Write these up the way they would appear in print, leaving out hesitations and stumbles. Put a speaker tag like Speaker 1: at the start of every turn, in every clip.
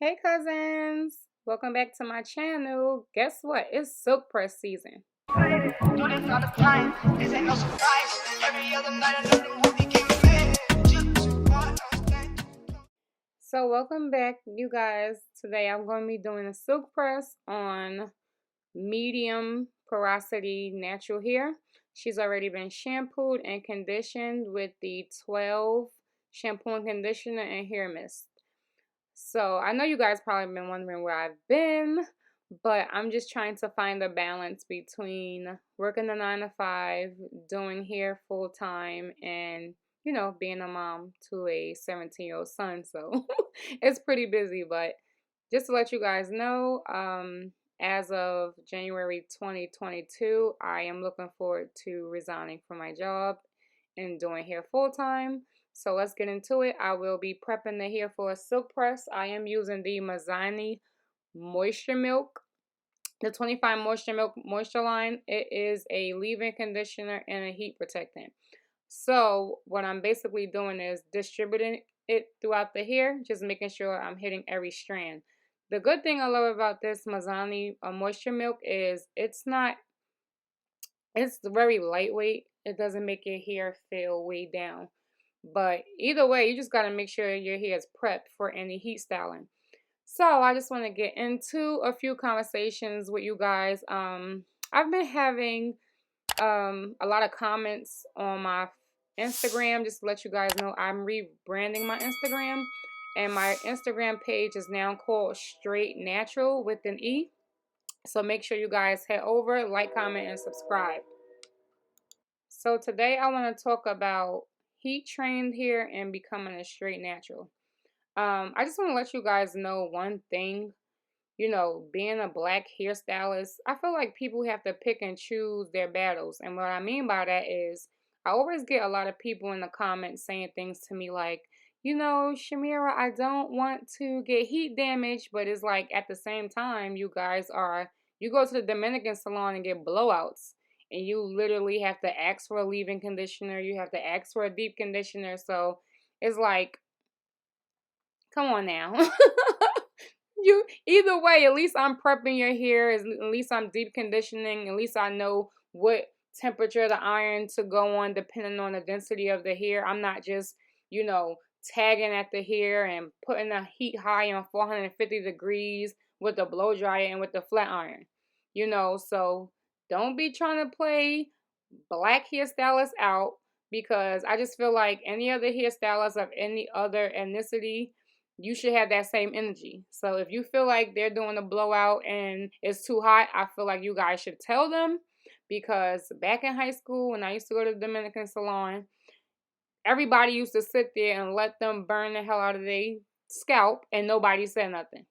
Speaker 1: Hey cousins, welcome back to my channel. Guess what? It's silk press season. No, that's not a time. This ain't no surprise. Every other night another movie came in. So welcome back, you guys. Today I'm going to be doing a silk press on medium porosity natural hair. She's already been shampooed and conditioned with the 12 shampoo and conditioner and hair mist. So I know you guys probably been wondering where I've been, but I'm just trying to find a balance between working the 9 to 5, doing hair full time, and being a mom to a 17-year-old son. So it's pretty busy, but just to let you guys know, as of January 2022, I am looking forward to resigning from my job and doing hair full time. So let's get into it. I will be prepping the hair for a silk press. I am using the Mizani Moisture Milk, the 25 Moisture Milk Moisture line. It is a leave-in conditioner and a heat protectant. So what I'm basically doing is distributing it throughout the hair, just making sure I'm hitting every strand. The good thing I love about this Mizani Moisture Milk is it's very lightweight. It doesn't make your hair feel weighed down. But either way, you just got to make sure your hair is prepped for any heat styling. So I just want to get into a few conversations with you guys. I've been having a lot of comments on my Instagram. Just to let you guys know, I'm rebranding my Instagram. And my Instagram page is now called Straight Natural with an E. So make sure you guys head over, like, comment, and subscribe. So today I want to talk about heat trained hair and becoming a straight natural. I just want to let you guys know one thing. Being a black hairstylist, I feel like people have to pick and choose their battles. And what I mean by that is I always get a lot of people in the comments saying things to me like, Shamira, I don't want to get heat damage, but it's like at the same time, you go to the Dominican salon and get blowouts. And you literally have to ask for a leave-in conditioner. You have to ask for a deep conditioner. So it's like, come on now. You either way, at least I'm prepping your hair, at least I'm deep conditioning, at least I know what temperature the iron to go on depending on the density of the hair. I'm not just, tagging at the hair and putting the heat high on 450 degrees with the blow dryer and with the flat iron. So don't be trying to play black hairstylists out, because I just feel like any other hairstylists of any other ethnicity, you should have that same energy. So if you feel like they're doing a blowout and it's too hot, I feel like you guys should tell them, because back in high school when I used to go to the Dominican salon, everybody used to sit there and let them burn the hell out of their scalp and nobody said nothing.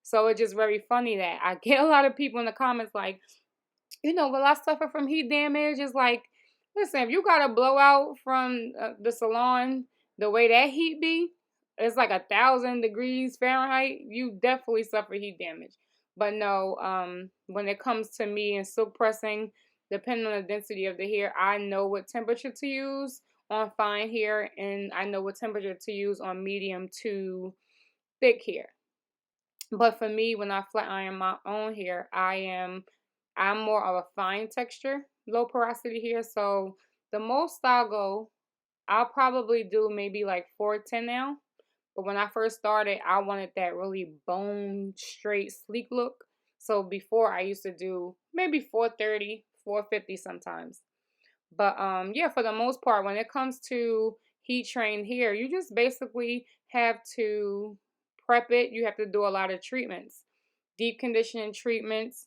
Speaker 1: So it's just very funny that I get a lot of people in the comments like, will I suffer from heat damage? It's like, listen, if you got a blowout from the salon, the way that heat be, it's like 1,000 degrees Fahrenheit. You definitely suffer heat damage. But no, when it comes to me and silk pressing, depending on the density of the hair, I know what temperature to use on fine hair, and I know what temperature to use on medium to thick hair. But for me, when I flat iron my own hair, I'm more of a fine texture, low porosity hair. So the most I'll probably do maybe like 410 now. But when I first started, I wanted that really bone straight sleek look. So before I used to do maybe 430, 450 sometimes. But yeah, for the most part, when it comes to heat trained hair, you just basically have to prep it. You have to do a lot of treatments, deep conditioning treatments,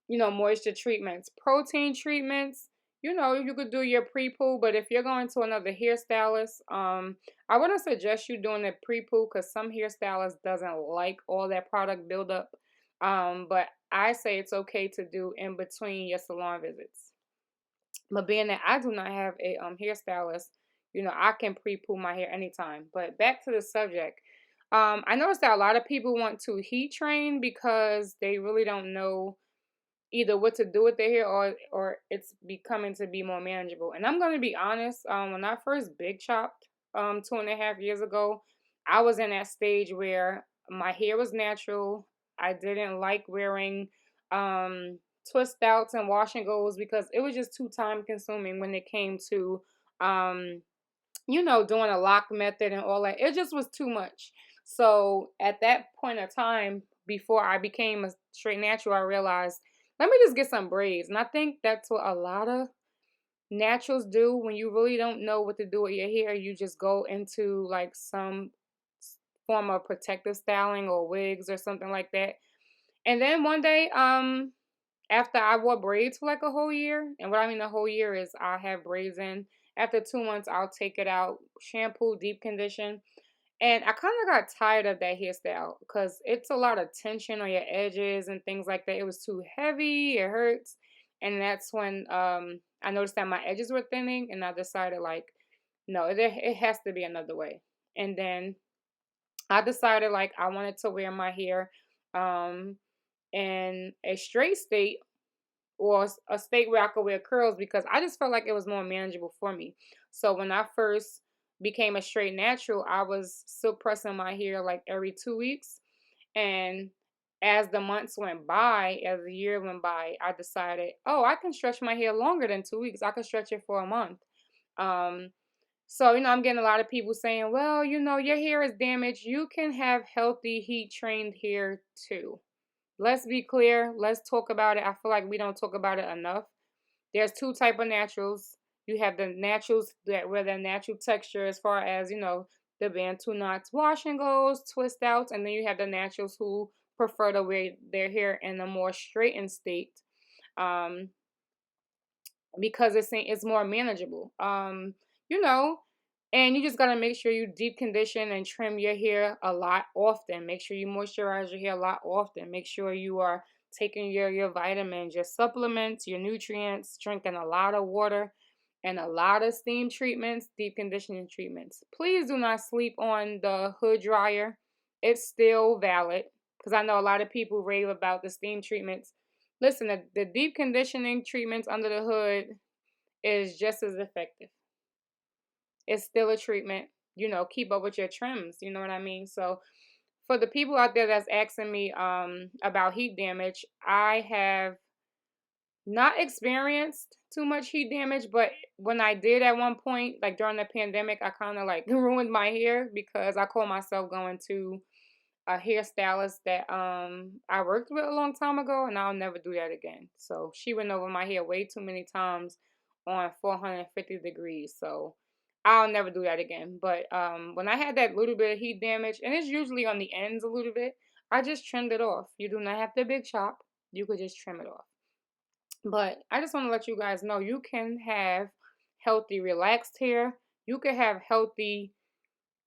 Speaker 1: moisture treatments, protein treatments. You could do your pre-poo, but if you're going to another hairstylist, I wouldn't suggest you doing a pre-poo, because some hairstylists doesn't like all that product buildup. But I say it's okay to do in between your salon visits. But being that I do not have a hairstylist, I can pre-poo my hair anytime. But back to the subject. I noticed that a lot of people want to heat train because they really don't know either what to do with their hair, or it's becoming to be more manageable. And I'm going to be honest, when I first big chopped 2.5 years ago, I was in that stage where My hair was natural. I didn't like wearing um, twist outs and wash and goes because it was just too time consuming when it came to um, doing a lock method and all that. It just was too much. So at that point of time, before I became a straight natural, I realized, let me just get some braids. And I think that's what a lot of naturals do when you really don't know what to do with your hair. You just go into like some form of protective styling or wigs or something like that. And then one day, after I wore braids for like a whole year, and what I mean a whole year is I'll have braids in. After 2 months, I'll take it out, shampoo, deep condition. And I kind of got tired of that hairstyle because it's a lot of tension on your edges and things like that. It was too heavy, it hurts. And that's when I noticed that my edges were thinning, and I decided, like, no, it has to be another way. And then I decided, like, I wanted to wear my hair um, in a straight state or a state where I could wear curls because I just felt like it was more manageable for me. So when I first became a straight natural, I was silk pressing my hair like every 2 weeks. And as the months went by, as the year went by, I decided, oh, I can stretch my hair longer than 2 weeks. I can stretch it for a month. Um, so, I'm getting a lot of people saying, well, your hair is damaged. You can have healthy, heat trained hair too. Let's be clear. Let's talk about it. I feel like we don't talk about it enough. There's two type of naturals. You have the naturals that where the natural texture as far as, the Bantu knots, wash and goes, twist outs, and then you have the naturals who prefer to wear their hair in a more straightened state. Um, because it's more manageable. You know, and you just gotta make sure you deep condition and trim your hair a lot often. Make sure you moisturize your hair a lot often. Make sure you are taking your vitamins, your supplements, your nutrients, drinking a lot of water and a lot of steam treatments, deep conditioning treatments. Please do not sleep on the hood dryer. It's still valid because I know a lot of people rave about the steam treatments. Listen, the deep conditioning treatments under the hood is just as effective. It's still a treatment. Keep up with your trims. You know what I mean? So for the people out there that's asking me about heat damage, I have not experienced too much heat damage, but when I did at one point, like during the pandemic, I kind of like ruined my hair because I caught myself going to a hairstylist that I worked with a long time ago, and I'll never do that again. So she went over my hair way too many times on 450 degrees. So I'll never do that again. But when I had that little bit of heat damage, and it's usually on the ends a little bit, I just trimmed it off. You do not have to big chop. You could just trim it off. But I just want to let you guys know you can have healthy, relaxed hair. You can have healthy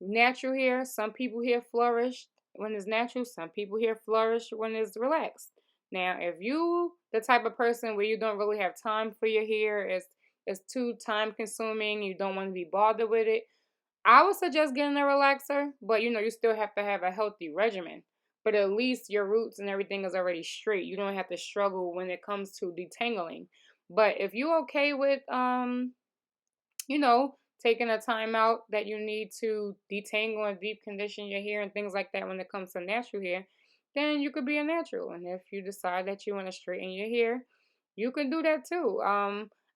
Speaker 1: natural hair. Some people hair flourish when it's natural. Some people hair flourish when it's relaxed. Now, if you the type of person where you don't really have time for your hair, it's too time consuming, you don't want to be bothered with it, I would suggest getting a relaxer, but you still have to have a healthy regimen. But at least your roots and everything is already straight. You don't have to struggle when it comes to detangling. But if you're okay with you know, taking a time out that you need to detangle and deep condition your hair and things like that when it comes to natural hair, then you could be a natural. And if you decide that you want to straighten your hair, you can do that too.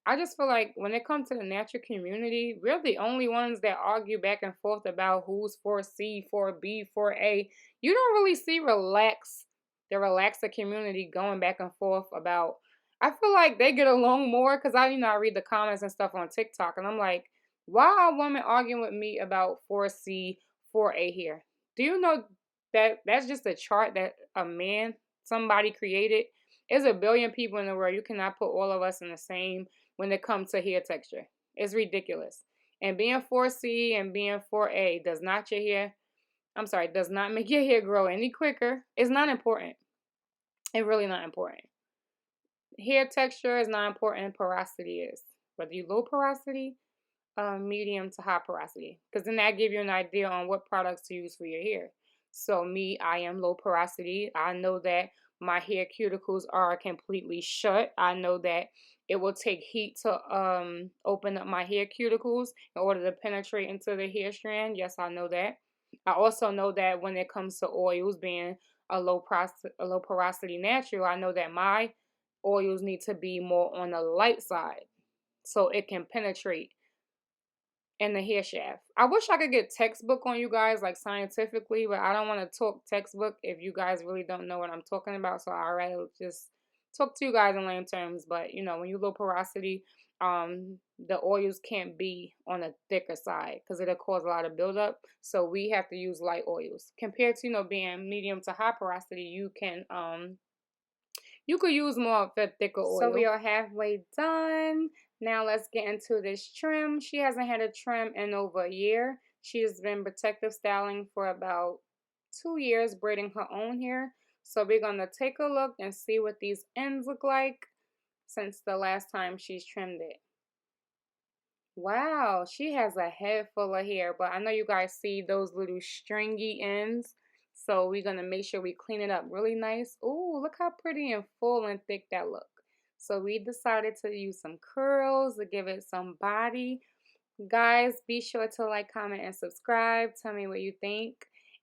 Speaker 1: I just feel like when it comes to the natural community, we're the only ones that argue back and forth about who's for C, for B, for A. You don't really see the relaxer community going back and forth about. I feel like they get along more because I read the comments and stuff on TikTok, and I'm like, why are women arguing with me about 4C, 4A here? Do you know that that's just a chart that somebody created? There's a billion people in the world. You cannot put all of us in the same when it comes to hair texture. It's ridiculous. And being 4C and being 4A does not make your hair grow any quicker. It's not important. It's really not important. Hair texture is not important. Porosity is. Whether you low porosity, medium to high porosity. Because then that give you an idea on what products to use for your hair. So me, I am low porosity. I know that my hair cuticles are completely shut. I know that it will take heat to open up my hair cuticles in order to penetrate into the hair strand. Yes, I know that. I also know that when it comes to oils being a low porosity natural, I know that my oils need to be more on the light side so it can penetrate in the hair shaft. I wish I could get textbook on you guys, like scientifically, but I don't want to talk textbook if you guys really don't know what I'm talking about. So I'd rather just talk to you guys in lame terms. But you know, when you low porosity, the oils can't be on the thicker side because it'll cause a lot of buildup. So we have to use light oils compared to, you know, being medium to high porosity. You could use more of the thicker oil. So we are halfway done. Now let's get into this trim. She hasn't had a trim in over a year. She has been protective styling for about 2 years, braiding her own hair. So we're going to take a look and see what these ends look like since the last time she's trimmed it. Wow, she has a head full of hair, but I know you guys see those little stringy ends. So we're going to make sure we clean it up really nice. Ooh, look how pretty and full and thick that look. So we decided to use some curls to give it some body. Guys, be sure to like, comment, and subscribe. Tell me what you think.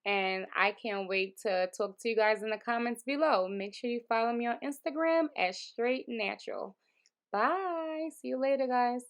Speaker 1: And I can't wait to talk to you guys in the comments below. Make sure you follow me on Instagram at straight.naturale. Bye. See you later, guys.